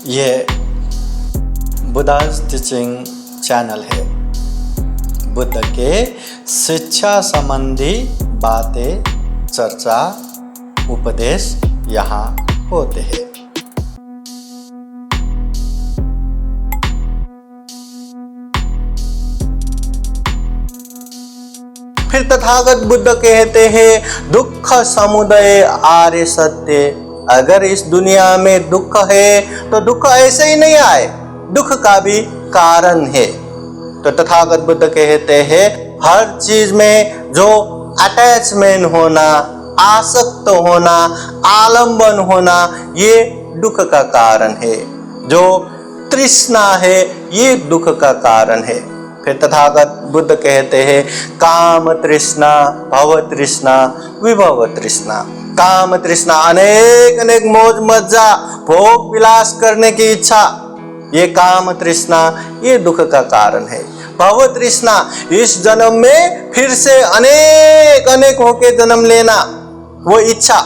ये बुद्धा's teaching channel है। बुद्ध के शिक्षा संबंधी बातें, चर्चा, उपदेश यहाँ होते हैं। फिर तथागत बुद्ध कहते हैं दुख समुदय आर्य सत्य। अगर इस दुनिया में दुख है तो दुख ऐसे ही नहीं आए, दुख का भी कारण है। तो तथागत बुद्ध कहते हैं हर चीज में जो अटैचमेंट होना, आसक्त होना, आलंबन होना, ये दुख का कारण है। जो तृष्णा है ये दुख का कारण है। फिर तथागत बुद्ध कहते हैं काम तृष्णा, भव तृष्णा, विभव तृष्णा। काम तृष्णा अनेक अनेक मौज मज्जा, भोग विलास करने की इच्छा, ये काम तृष्णा, ये दुख का कारण है। भव तृष्णा इस जन्म में फिर से अनेक अनेक होके जन्म लेना, वो इच्छा।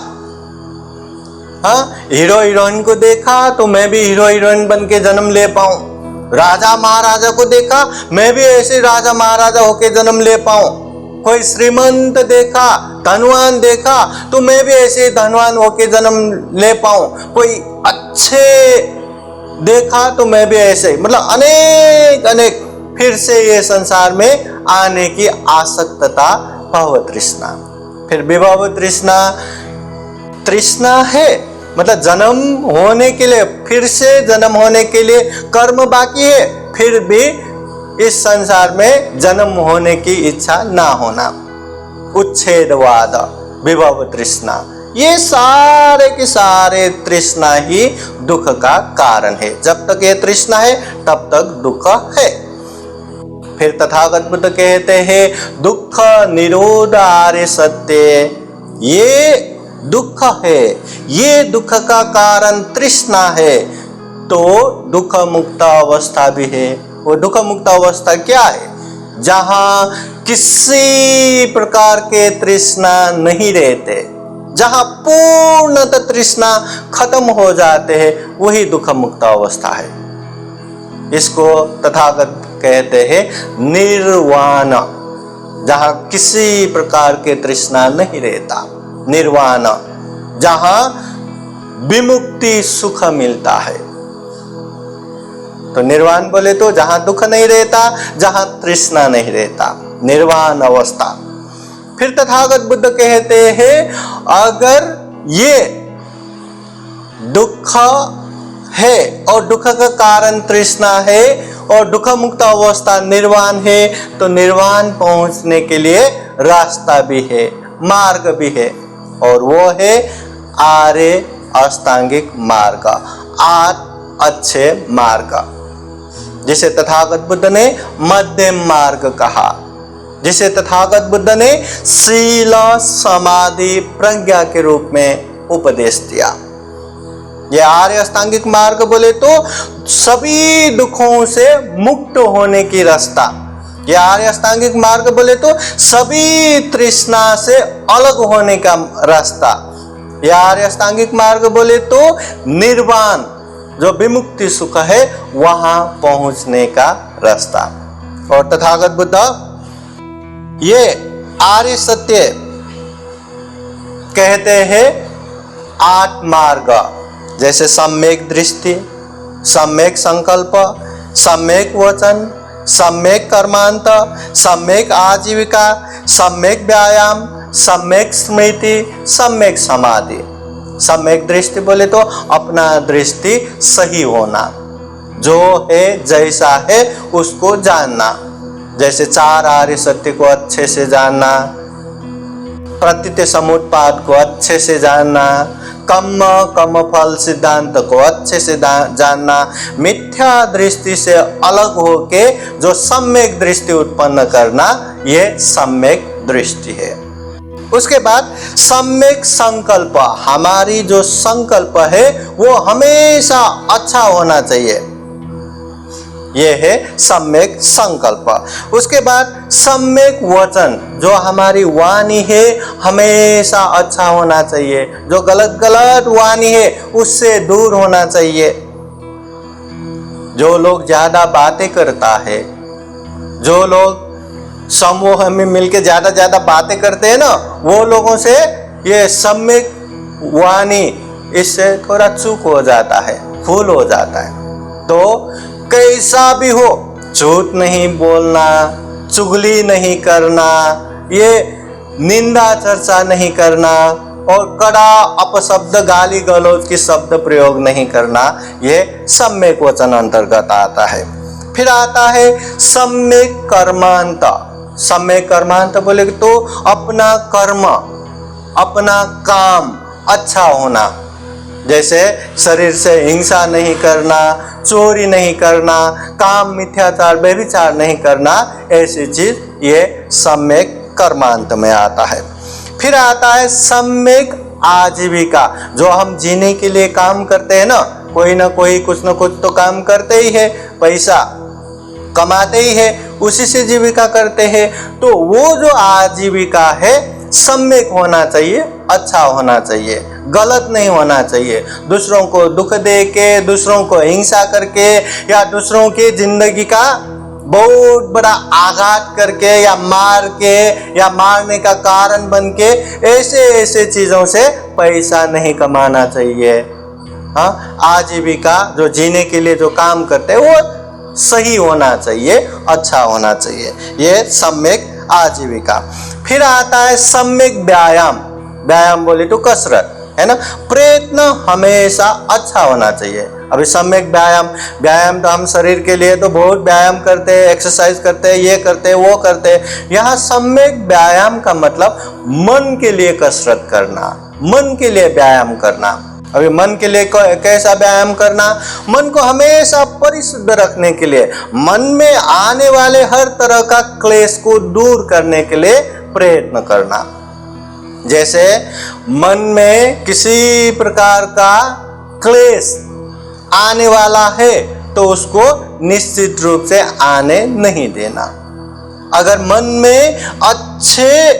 हाँ, हीरो हीरोइन को देखा तो मैं भी हीरो हीरोइन बन के जन्म ले पाऊं। राजा महाराजा को देखा मैं भी ऐसे राजा महाराजा होके जन्म ले पाऊं। कोई श्रीमंत देखा, धनवान देखा तो मैं भी ऐसे धनवान होके जन्म ले पाऊं। कोई अच्छे देखा तो मैं भी ऐसे, मतलब अनेक अनेक फिर से ये संसार में आने की आसक्तता, भव तृष्णा। फिर विभव तृष्णा, तृष्णा है मतलब जन्म होने के लिए, फिर से जन्म होने के लिए कर्म बाकी है, फिर भी इस संसार में जन्म होने की इच्छा ना होना, उच्छेदवाद, विभव तृष्णा, ये सारे के सारे तृष्णा ही दुख का कारण है। जब तक ये तृष्णा है तब तक दुख है। फिर तथागत बुद्ध कहते हैं दुख निरोध आर्य सत्य। ये दुख है, ये दुख का कारण तृष्णा है, तो दुख मुक्त अवस्था भी है। वो दुख मुक्त अवस्था क्या है? जहां किसी प्रकार के तृष्णा नहीं रहते, जहां पूर्णतः तृष्णा खत्म हो जाते हैं, वही दुख मुक्त अवस्था है। इसको तथागत कहते हैं निर्वाण। जहां किसी प्रकार के तृष्णा नहीं रहता, निर्वाण, जहां विमुक्ति सुख मिलता है। तो निर्वाण बोले तो जहां दुख नहीं रहता, जहां तृष्णा नहीं रहता, निर्वाण अवस्था। फिर तथागत बुद्ध कहते हैं अगर ये दुख है और दुख का कारण तृष्णा है और दुख मुक्त अवस्था निर्वाण है, तो निर्वाण पहुंचने के लिए रास्ता भी है, मार्ग भी है, और वो है आर्य अष्टांगिक मार्ग, 8 अच्छे मार्ग, जिसे तथागत बुद्ध ने मध्यम मार्ग कहा, जिसे तथागत बुद्ध ने शील समाधि प्रज्ञा के रूप में उपदेश दिया। ये आर्य अष्टांगिक मार्ग बोले तो सभी दुखों से मुक्त होने की रास्ता। ये आर्य अष्टांगिक मार्ग बोले तो सभी तृष्णा से अलग होने का रास्ता। ये आर्य अष्टांगिक मार्ग बोले तो निर्वाण, जो विमुक्ति सुख है, वहां पहुंचने का रास्ता। और तथागत बुद्ध ये आर्य सत्य कहते हैं 8 मार्ग, जैसे सम्यक दृष्टि, सम्यक संकल्प, सम्यक वचन, सम्यक कर्मांत, सम्यक आजीविका, सम्यक व्यायाम, सम्यक स्मृति, सम्यक समाधि। सम्यक दृष्टि बोले तो अपना दृष्टि सही होना, जो है जैसा है उसको जानना, जैसे 4 आर्य सत्य को अच्छे से जानना, प्रतीत समुत्पाद को अच्छे से जानना, कम फल सिद्धांत को अच्छे से जानना, मिथ्या दृष्टि से अलग होके जो सम्यक दृष्टि उत्पन्न करना, ये सम्यक दृष्टि है। उसके बाद सम्यक संकल्प, हमारी जो संकल्प है वो हमेशा अच्छा होना चाहिए, ये है सम्यक संकल्प। उसके बाद सम्यक वचन, जो हमारी वाणी है हमेशा अच्छा होना चाहिए, जो गलत वाणी है उससे दूर होना चाहिए। जो लोग ज्यादा बातें करता है, जो लोग समूह में मिलके ज्यादा बातें करते हैं ना, वो लोगों से ये सम्यक वाणी इससे थोड़ा चूक हो जाता है, भूल हो जाता है। तो कैसा भी हो, झूठ नहीं बोलना, चुगली नहीं करना, ये निंदा चर्चा नहीं करना और कड़ा अपशब्द गाली गलौज की शब्द प्रयोग नहीं करना, ये सम्यक वचन अंतर्गत आता है। फिर आता है सम्यक कर्मांत। सम्यक कर्मांत बोले तो अपना कर्म, अपना काम अच्छा होना, जैसे शरीर से हिंसा नहीं करना, चोरी नहीं करना, काम मिथ्याचार व्यभिचार नहीं करना, ऐसी चीज ये सम्यक कर्मांत में आता है। फिर आता है सम्यक आजीविका। जो हम जीने के लिए काम करते हैं ना कोई कुछ न कुछ तो काम करते ही है, पैसा कमाते ही है, उसी से जीविका करते हैं। तो वो जो आजीविका है सम्यक होना चाहिए, अच्छा होना चाहिए, गलत नहीं होना चाहिए। दूसरों को दुख दे के, दूसरों को हिंसा करके या दूसरों की जिंदगी का बहुत बड़ा आघात करके या मार के या मारने का कारण बन के ऐसे चीजों से पैसा नहीं कमाना चाहिए। हाँ, आजीविका जो जीने के लिए जो काम करते हैं वो सही होना चाहिए, अच्छा होना चाहिए, ये सम्यक आजीविका। फिर आता है सम्यक व्यायाम। व्यायाम बोले तो कसरत है ना, प्रयत्न हमेशा अच्छा होना चाहिए। अभी सम्यक व्यायाम तो हम शरीर के लिए तो बहुत व्यायाम करते हैं, एक्सरसाइज करते हैं, ये करते हैं, वो करते हैं। यहाँ सम्यक व्यायाम का मतलब मन के लिए कसरत करना, मन के लिए व्यायाम करना। अभी मन के लिए कैसा व्यायाम करना? मन को हमेशा परिशुद्ध रखने के लिए, मन में आने वाले हर तरह का क्लेश को दूर करने के लिए प्रयत्न करना। जैसे मन में किसी प्रकार का क्लेश आने वाला है तो उसको निश्चित रूप से आने नहीं देना। अगर मन में अच्छे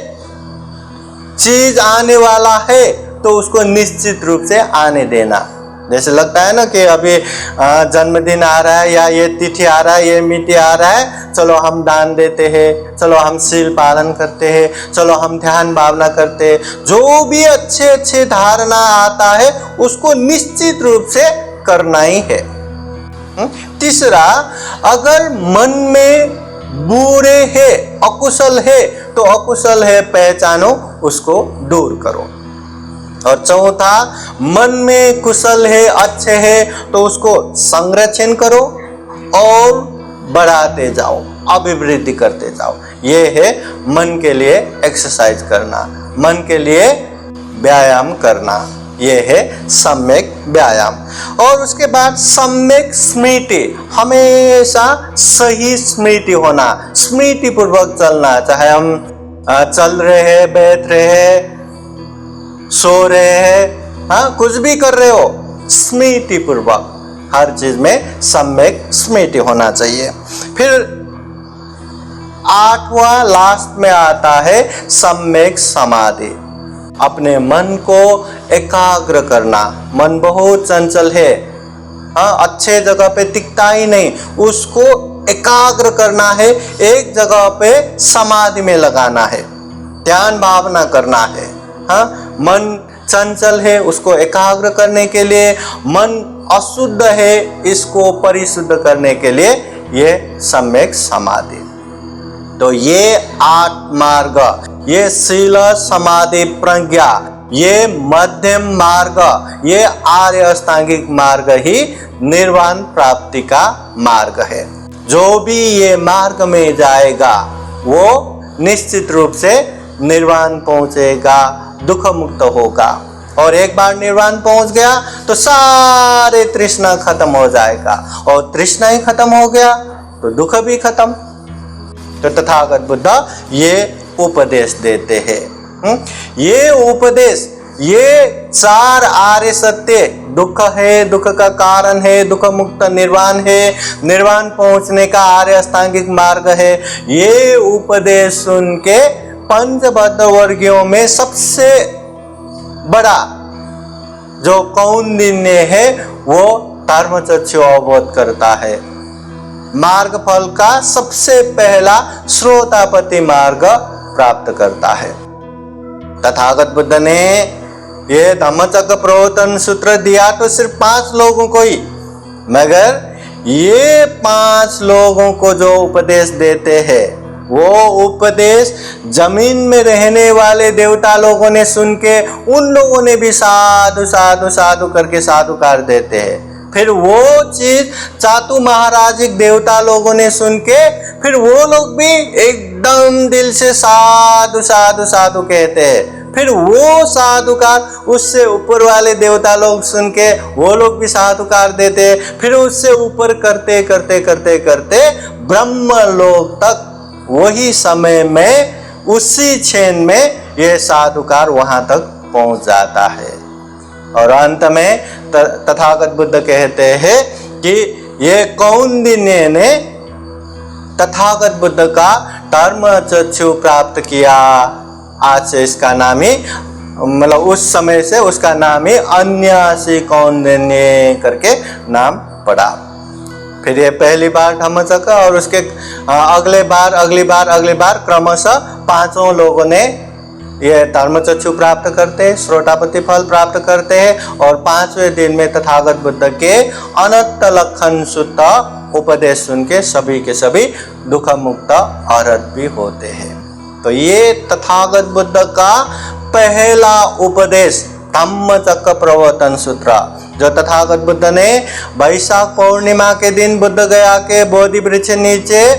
चीज आने वाला है तो उसको निश्चित रूप से आने देना। जैसे लगता है ना कि अभी जन्मदिन आ रहा है या ये तिथि आ रहा है, ये मिति आ रहा है, चलो हम दान देते हैं, चलो हम शील पालन करते हैं, चलो हम ध्यान भावना करते हैं। जो भी अच्छे धारणा आता है उसको निश्चित रूप से करना ही है। तीसरा, अगर मन में बुरे है, अकुशल है, तो अकुशल है पहचानो, उसको दूर करो। और चौथा, मन में कुशल है, अच्छे है, तो उसको संरक्षण करो और बढ़ाते जाओ, अभिवृद्धि करते जाओ। ये है मन के लिए एक्सरसाइज करना, मन के लिए व्यायाम करना, ये है सम्यक व्यायाम। और उसके बाद सम्यक स्मृति, हमेशा सही स्मृति होना, स्मृति पूर्वक चलना। चाहे हम चल रहे हैं, बैठ रहे हैं, सो रहे हैं, हाँ, कुछ भी कर रहे हो, स्मृति पूर्वक हर चीज में सम्यक स्मृति होना चाहिए। फिर 8वां लास्ट में आता है सम्यक समाधि। अपने मन को एकाग्र करना। मन बहुत चंचल है, हाँ, अच्छे जगह पे टिकता ही नहीं, उसको एकाग्र करना है, एक जगह पे समाधि में लगाना है, ध्यान भावना करना है। हाँ, मन चंचल है, उसको एकाग्र करने के लिए, मन अशुद्ध है, इसको परिशुद्ध करने के लिए ये सम्यक समाधि। तो ये 8 मार्ग, ये शील समाधि प्रज्ञा, ये मध्यम मार्ग, ये आर्य अष्टांगिक मार्ग ही निर्वाण प्राप्ति का मार्ग है। जो भी ये मार्ग में जाएगा वो निश्चित रूप से निर्वाण पहुंचेगा, दुख मुक्त होगा। और एक बार निर्वाण पहुंच गया तो सारे तृष्णा खत्म हो जाएगा, और तृष्णा ही खत्म हो गया तो दुख भी खत्म। तो तथागत बुद्ध ये उपदेश देते हैं। ये उपदेश, ये 4 आर्य सत्य, दुख है, दुख का कारण है, दुख मुक्त निर्वाण है, निर्वाण पहुंचने का आर्य अष्टांगिक मार्ग है। ये उपदेश सुन के पंचबद्ध वर्गियों में सबसे बड़ा जो कौंडिन्य है वो धर्म चक्षु अवबोध करता है। मार्ग फल का सबसे पहला श्रोतापति मार्ग प्राप्त करता है। तथागत बुद्ध ने ये धम्मचक्र प्रवर्तन सूत्र दिया तो सिर्फ 5 लोगों को ही, मगर ये 5 लोगों को जो उपदेश देते हैं वो उपदेश जमीन में रहने वाले देवता लोगों ने सुन के उन लोगों ने भी साधु साधु साधु करके साधुकार देते हैं। फिर वो चीज चातु महाराजिक देवता लोगों ने सुन के फिर वो लोग भी एकदम दिल से साधु साधु साधु कहते हैं। फिर वो साधुकार उससे ऊपर वाले देवता लोग सुन के वो लोग भी साधुकार देते हैं। फिर उससे ऊपर करते करते करते करते ब्रह्म लोक तक वही समय में उसी क्षण में ये साधुकार वहां तक पहुंच जाता है। और अंत में तथागत बुद्ध कहते हैं कि ये कौंडिन्य ने तथागत बुद्ध का धर्म चक्षु प्राप्त किया। आज से इसका नाम ही मतलब उस समय से उसका नाम ही अन्यासी कौंडिन्य करके नाम पड़ा। फिर ये पहली बार धम्मचक्र और उसके अगली बार क्रमशः 5 लोगों ने ये धर्मचक्षु प्राप्त करते हैं, श्रोतापति फल प्राप्त करते हैं और 5वें दिन में तथागत बुद्ध के अनंत लक्षण शुद्ध उपदेश सुन के सभी के सभी दुख मुक्त अर्हत भी होते हैं। तो ये तथागत बुद्ध का पहला उपदेश धम्मचक्र प्रवर्तन सूत्र जो तथागत बुद्ध ने वैशाख पूर्णिमा के दिन बुद्ध गया के बोधि वृक्ष नीचे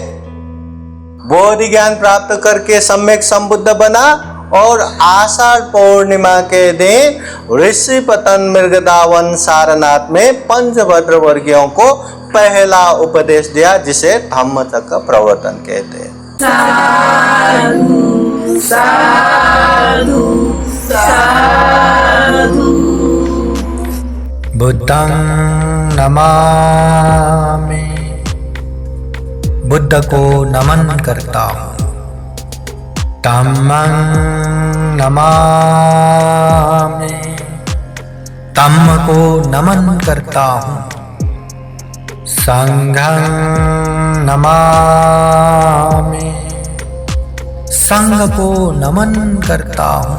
बोधि ज्ञान प्राप्त करके सम्यक संबुद्ध बना और आषाढ़ पूर्णिमा के दिन ऋषि पतन मृगदावन सारनाथ में पंचभद्र वर्गियों को पहला उपदेश दिया जिसे धम्मचक्र प्रवर्तन कहते हैं। साधु साधु साधु। बुद्धं नमामि, बुद्ध को नमन करता हूँ। धम्मं नमामि, धम्म को नमन करता हूँ। संघं नमामि, संघ को नमन करता हूँ।